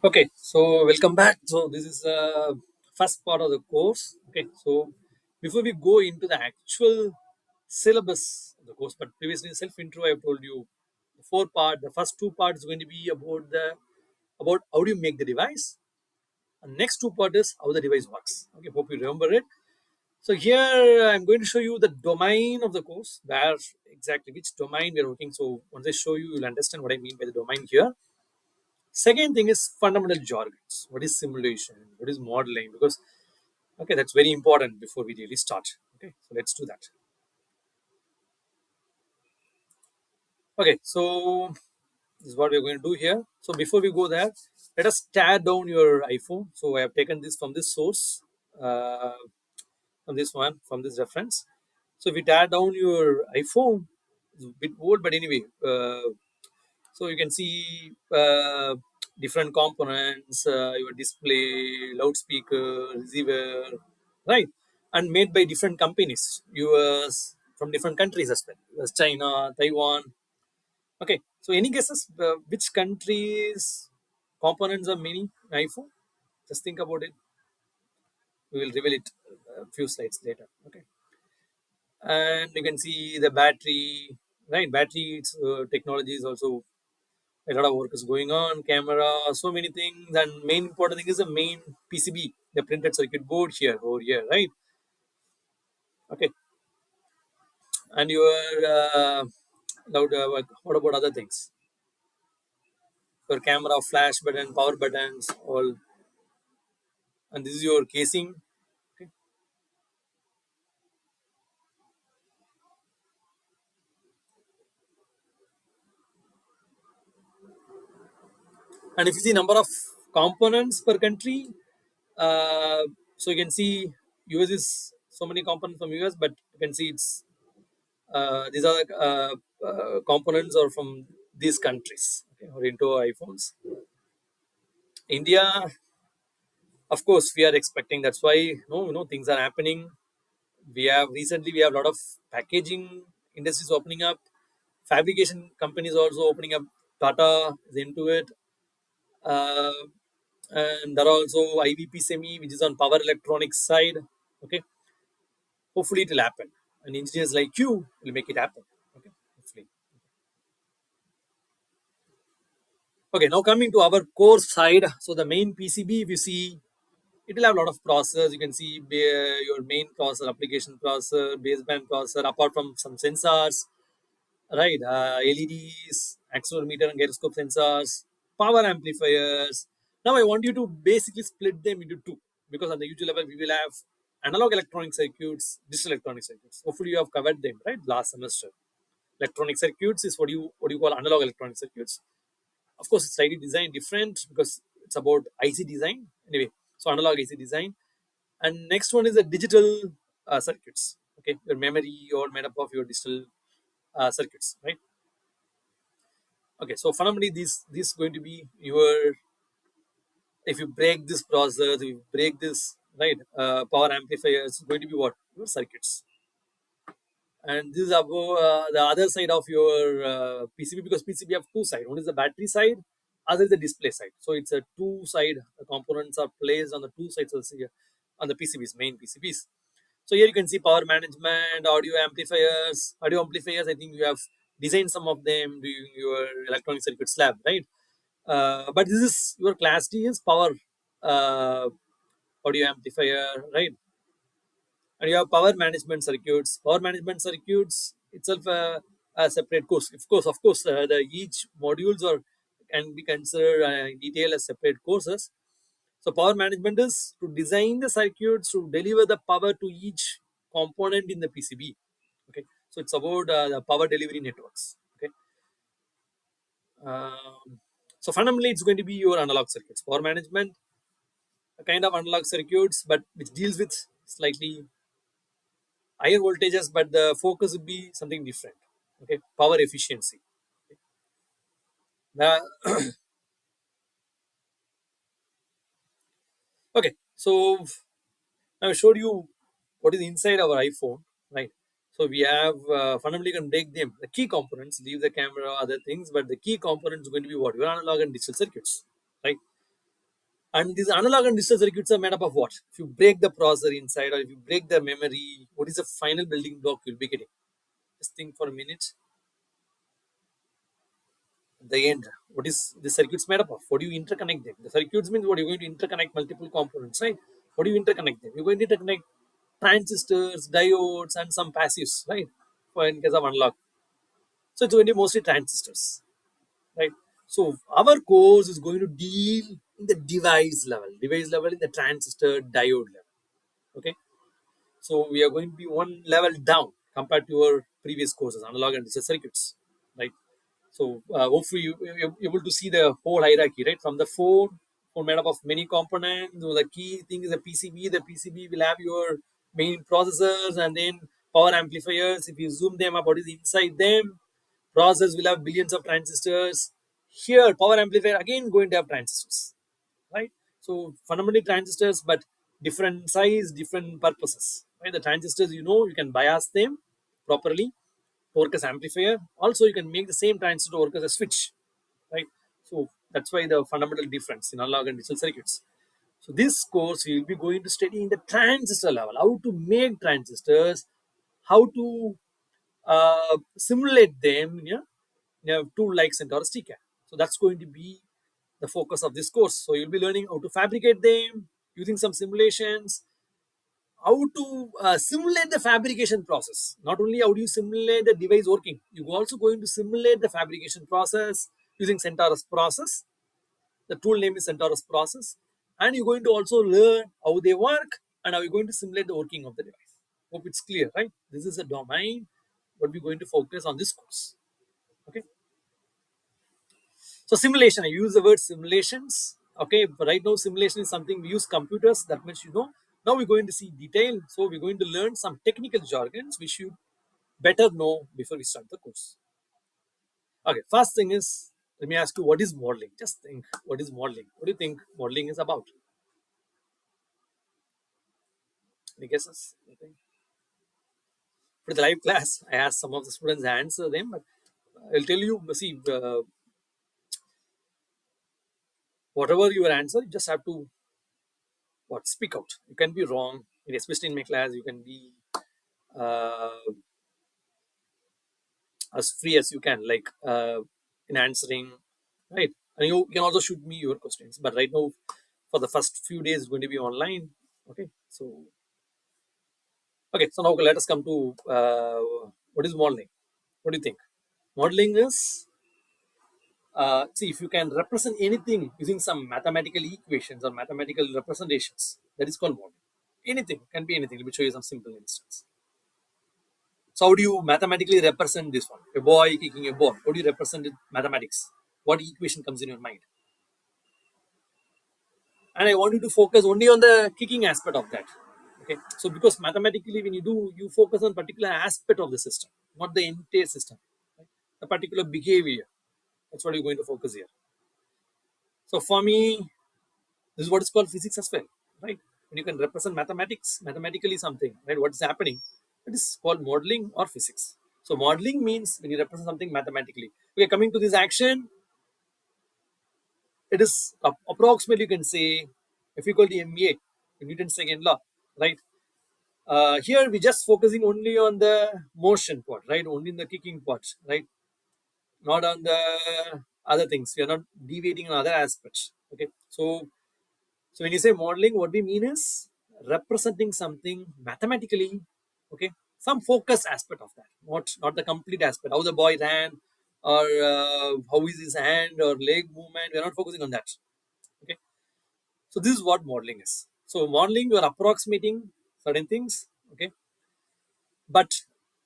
Okay, so welcome back. So this is the first part of the course. Okay, so before we go into the actual syllabus of the course, but previously in self intro, I've told you the four part. The first two parts is going to be about how do you make the device. And next two part is how the device works. Okay, hope you remember it. So here I'm going to show you the domain of the course, where exactly which domain we are working. So once I show you, you'll understand what I mean by the domain here. Second thing is fundamental jargons. What is simulation? What is modeling? Because okay, that's very important before we really start. Okay, so let's do that. Okay, so this is what we're going to do here. So before we go there, let us tear down your iPhone. So I have taken this from this source, uh, from this one, from this reference. So if you tear down your iPhone, it's a bit old, but anyway, so you can see different components, your display, loudspeaker, receiver, right? And made by different companies, US, from different countries as well, US, China, Taiwan. Okay, so any guesses which countries components are many in iPhone? Just think about it. We will reveal it a few slides later. Okay, and you can see the battery, right? Battery technology is also a lot of work is going on, camera, so many things, and main important thing is the main PCB, the printed circuit board here over here, right? Okay, and your what about other things? Your camera, flash button, power buttons, all, and this is your casing. Okay. And if you see number of components per country, uh, so you can see US is so many components from US, but you can see it's these are components are from these countries, okay, or into iPhones. India, of course, we are expecting. That's why things are happening. We have a lot of packaging industries opening up, fabrication companies also opening up. Tata is into it, uh, and there are also IVP Semi, which is on power electronics side. Okay, hopefully it will happen, and engineers like you will make it happen. Okay, hopefully. Okay, now coming to our core side. So the main PCB, if you see, it will have a lot of processors. You can see your main processor, application processor, baseband processor, apart from some sensors, right? LEDs, accelerometer and gyroscope sensors, power amplifiers. Now I want you to basically split them into two, because on the usual level we will have analog electronic circuits, digital electronic circuits. Hopefully you have covered them, right? Last semester. Electronic circuits is what you call analog electronic circuits. Of course, it's slightly designed different because it's about IC design. Anyway, so analog IC design. And next one is the digital circuits. Okay, your memory all made up of your digital circuits, right? Okay, so fundamentally, this is going to be your, if you break this processor, if you break this, right, power amplifiers, it's going to be what? Your circuits. And this is about the other side of your PCB, because PCB have two sides. One is the battery side, other is the display side. So it's a two side. The components are placed on the two sides of on the PCBs, main PCBs. So here you can see power management, audio amplifiers. I think you have designed some of them during your electronic circuits lab, right? But this is your class D is power uh, audio amplifier, right? And you have power management circuits. Power management circuits itself a separate course. Of course, the each modules are can be considered in detail as separate courses. So power management is to design the circuits to deliver the power to each component in the PCB. Okay, so it's about the power delivery networks. Okay, so fundamentally, it's going to be your analog circuits. Power management, a kind of analog circuits, but which deals with slightly higher voltages, but the focus would be something different. Okay, power efficiency. Uh, okay, so now I showed you what is inside our iPhone, right? So we have fundamentally can break them, the key components, leave the camera, other things, but the key components is going to be what? Your analog and digital circuits, right? And these analog and digital circuits are made up of what? If you break the processor inside, or if you break the memory, what is the final building block you'll be getting? Just think for a minute. At the end, what is the circuits made up of? What do you interconnect them? The circuits means what? You're going to interconnect multiple components, right? What do you interconnect them? You're going to interconnect transistors, diodes, and some passives, right? For in case of analog, so it's going to be mostly transistors, right? So our course is going to deal in the device level in the transistor diode level. Okay, so we are going to be one level down compared to our previous courses, analog and digital circuits, right? So hopefully you're able to see the whole hierarchy, right? From the phone made up of many components. So the key thing is the PCB. The PCB will have your main processors and then power amplifiers. If you zoom them up, what is inside them? Processors will have billions of transistors. Here, power amplifier again going to have transistors, right? So fundamentally transistors, but different size, different purposes, right? The transistors, you can bias them properly to work as amplifier. Also, you can make the same transistor to work as a switch, right? So that's why the fundamental difference in analog and digital circuits. So this course we will be going to study in the transistor level, how to make transistors, how to simulate them in a tool like CentOS TCAD. So that's going to be the focus of this course. So you'll be learning how to fabricate them using some simulations, how to simulate the fabrication process. Not only how do you simulate the device working, you're also going to simulate the fabrication process using CentOS process. The tool name is CentOS process, and you're going to also learn how they work and how you're going to simulate the working of the device. Hope it's clear, right? This is a domain what we're going to focus on this course. Okay. So simulation, I use the word simulations. Okay, but right now simulation is something we use computers. That much you know. Now we're going to see detail. So we're going to learn some technical jargons we should better know before we start the course. Okay, first thing is, let me ask you, what is modeling? Just think, what is modeling? What do you think modeling is about? Any guesses? Anything? For the live class, I asked some of the students to answer them, but I'll tell you. See, whatever your answer, you just have to speak out. You can be wrong, especially in my class. You can be uh, as free as you can, like in answering, right? And you can also shoot me your questions. But right now, for the first few days, it's going to be online. Okay, so now let us come to what is modeling. What do you think? Modeling is see, if you can represent anything using some mathematical equations or mathematical representations, that is called modeling. Anything can be anything. Let me show you some simple instance. So how do you mathematically represent this one? A boy kicking a ball. How do you represent it mathematics? What equation comes in your mind? And I want you to focus only on the kicking aspect of that. Okay. So because mathematically when you do, you focus on particular aspect of the system, not the entire system. Right? A particular behavior. That's what you're going to focus here. So for me, this is what is called physics as well. Right? When you can represent mathematically something, right? What is happening? That is called modeling or physics. So modeling means when you represent something mathematically. Okay, coming to this action, it is approximately you can say F equal to ma, Newton's second law, right? Here we just focusing only on the motion part, right? Only in the kicking part, right? Not on the other things. We are not deviating on other aspects. Okay, so when you say modeling, what we mean is representing something mathematically. Okay, some focus aspect of that, not the complete aspect. How the boy ran, or how is his hand or leg movement. We are not focusing on that. Okay, so this is what modeling is. So modeling, you are approximating certain things. Okay, but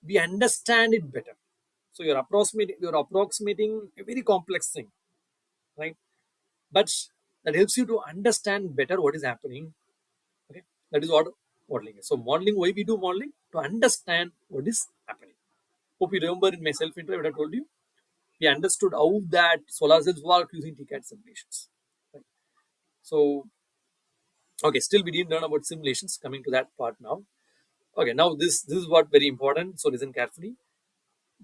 we understand it better. So you're approximating a very complex thing, right? But that helps you to understand better what is happening. Okay, that is what modeling is. So modeling, why we do modeling? To understand what is happening. Hope you remember in my self intro what I told you. We understood how that solar cells work using TCAD simulations. Right? So okay, still we didn't learn about simulations. Coming to that part now. Okay, now this is what very important. So listen carefully.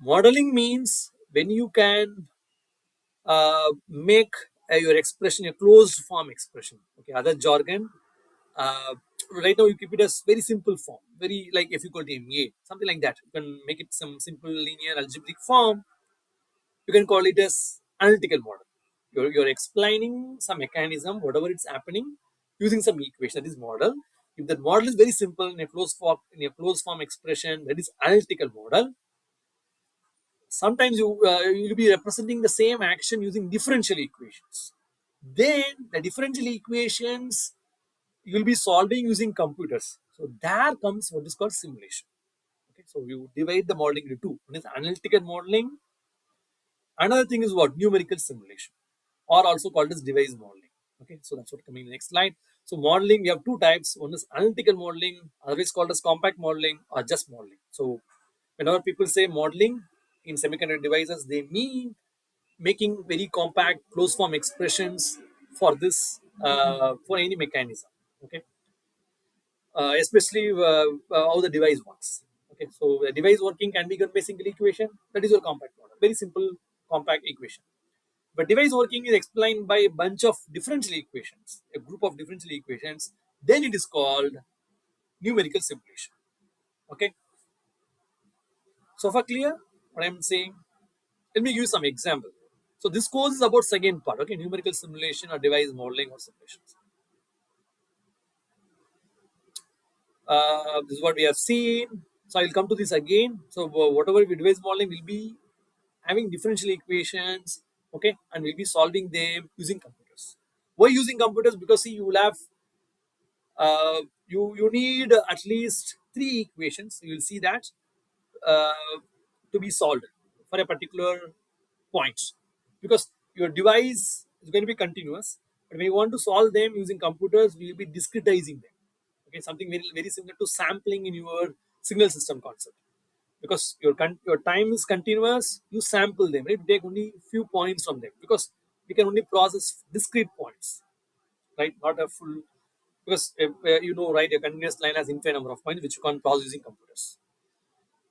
Modeling means when you can make your expression, a closed form expression. Okay, other jargon. Uh, right now you keep it as very simple form, very like F equal to ma, something like that. You can make it some simple linear algebraic form. You can call it as analytical model. You're explaining some mechanism, whatever it's happening, using some equation. That is model. If that model is very simple in a closed form expression, that is analytical model. Sometimes you'll be representing the same action using differential equations. Then the differential equations you'll be solving using computers. So there comes what is called simulation. Okay, so you divide the modeling into two. One is analytical modeling. Another thing is what? Numerical simulation, or also called as device modeling. Okay, so that's what coming in the next slide. So modeling, we have two types. One is analytical modeling, otherwise called as compact modeling or just modeling. So whenever people say modeling in semiconductor devices, they mean making very compact closed form expressions for this for any mechanism. Okay, especially how the device works. Okay, so the device working can be given by single equation. That is your compact model. Very simple compact equation. But device working is explained by a bunch of differential equations, a group of differential equations. Then it is called numerical simulation. Okay, so far clear what I'm saying? Let me give you some example. So this course is about second part. Okay, numerical simulation or device modeling or simulations. This is what we have seen. So I'll come to this again. So whatever we device modeling will be having differential equations, okay, and we'll be solving them using computers. Why using computers? Because see, you will have you need at least three equations. You will see that uh, to be solved for a particular point, because your device is going to be continuous. But when you want to solve them using computers, we will be discretizing them. Okay, something very similar to sampling in your signal system concept. Because your time is continuous, you sample them. Right? Take only few points from them, because we can only process discrete points, right? Not a full, because you know, right, a continuous line has infinite number of points which you can't process using computers.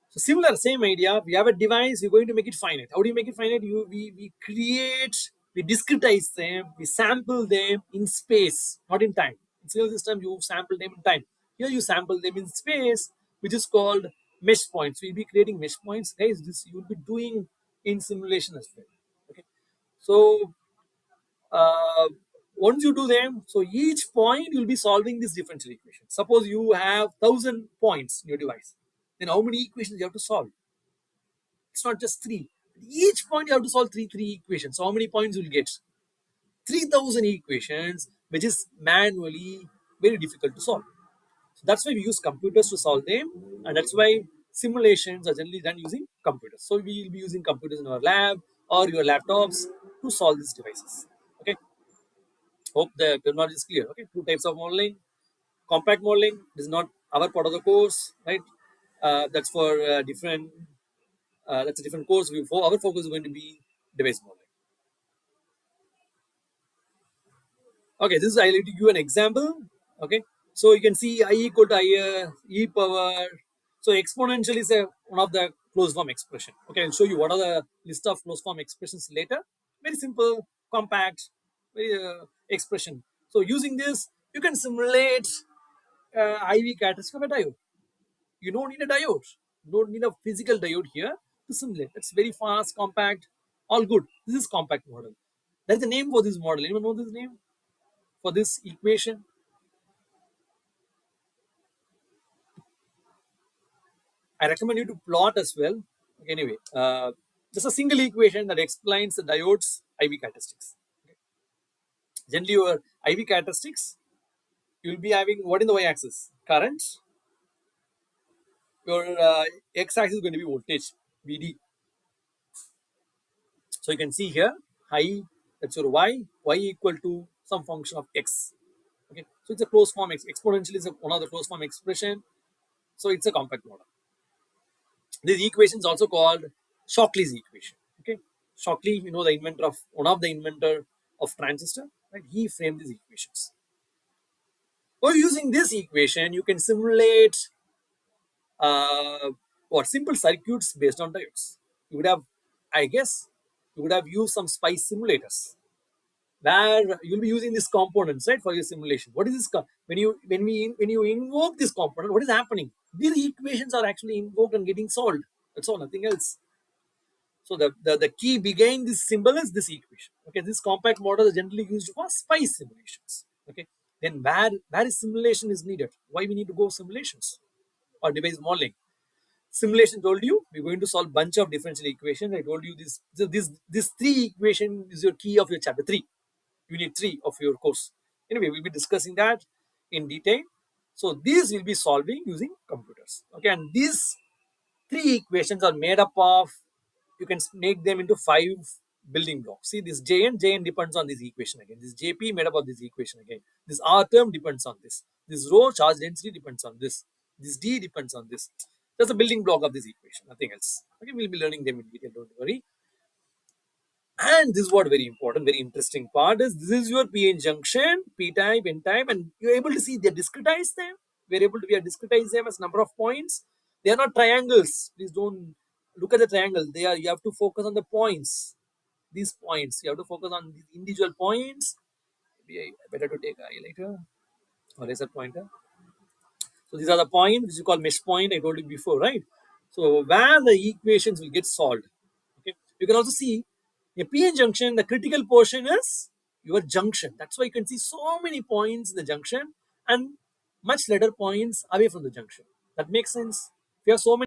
So similar, same idea. We have a device. You're going to make it finite. How do you make it finite? We create, we discretize them, we sample them in space, not in time. In signal system, you sample them in time. Here you sample them in space, which is called mesh points. We'll be creating mesh points, guys. This you will be doing in simulation as well. Okay. So uh, once you do them, so each point you'll be solving this differential equation. Suppose you have 1,000 points in your device, then how many equations you have to solve? It's not just three. Each point you have to solve three equations. So how many points you'll get? 3,000 equations, which is manually very difficult to solve. So that's why we use computers to solve them, and that's why simulations are generally done using computers. So we will be using computers in our lab or your laptops to solve these devices. Okay. Hope the terminology is clear. Okay. Two types of modeling. Compact modeling is not our part of the course, right? That's for different. That's a different course. Our focus is going to be device modeling. Okay, this is I will give you an example. Okay, so you can see I equal to I e power. So exponential is one of the closed form expression. Okay, I'll show you what are the list of closed form expressions later. Very simple, compact, very expression. So using this, you can simulate IV characteristic of a diode. You don't need a diode. You don't need a physical diode here to simulate. It's very fast, compact, all good. This is compact model. There's a name for this model. Anyone know this name for this equation? I recommend you to plot as well. Okay, anyway, just a single equation that explains the diode's IV characteristics. Okay. Generally, your IV characteristics, you'll be having what in the y-axis? Current. Your x-axis is going to be voltage, VD. So you can see here, I, that's your y equal to some function of x. Okay, so it's a closed form, exponential is one of the closed form expression. So it's a compact model. This equation is also called Shockley's equation. Okay, Shockley, you know, the inventor of one of the inventor of transistor, right? He framed these equations. So using this equation, you can simulate uh, what simple circuits based on diodes. You would have, I guess, you would have used some spice simulators. where you'll be using these components, right, for your simulation. What is this? When you invoke this component, what is happening? These equations are actually invoked and getting solved. That's all, nothing else. So the key behind this symbol is this equation. Okay, this compact model is generally used for spice simulations. Okay, then where is simulation is needed? Why we need to go simulations or device modeling? Simulation told you we're going to solve bunch of differential equations. I told you this three equation is your key of your chapter 3, unit 3 of your course. Anyway, we'll be discussing that in detail. So these will be solving using computers. Okay, and these three equations are made up of, you can make them into 5 building blocks. See, this Jn depends on this equation again. This Jp made up of this equation again. This R term depends on this. This rho charge density depends on this. This D depends on this. That's a building block of this equation, nothing else. Okay, we'll be learning them in detail, don't worry. And this is what very important, very interesting part is, this is your PN junction, P type, N type, and you're able to see they discretize them. We are discretize them as number of points. They are not triangles. Please don't look at the triangle. They are, you have to focus on the points. These points. You have to focus on these individual points. Maybe better to take a highlighter or laser pointer. So these are the points which you call mesh point. I told you before, right? So where the equations will get solved. Okay. You can also see a PN junction. The critical portion is your junction. That's why you can see so many points in the junction and much lesser points away from the junction. That makes sense. If you have so many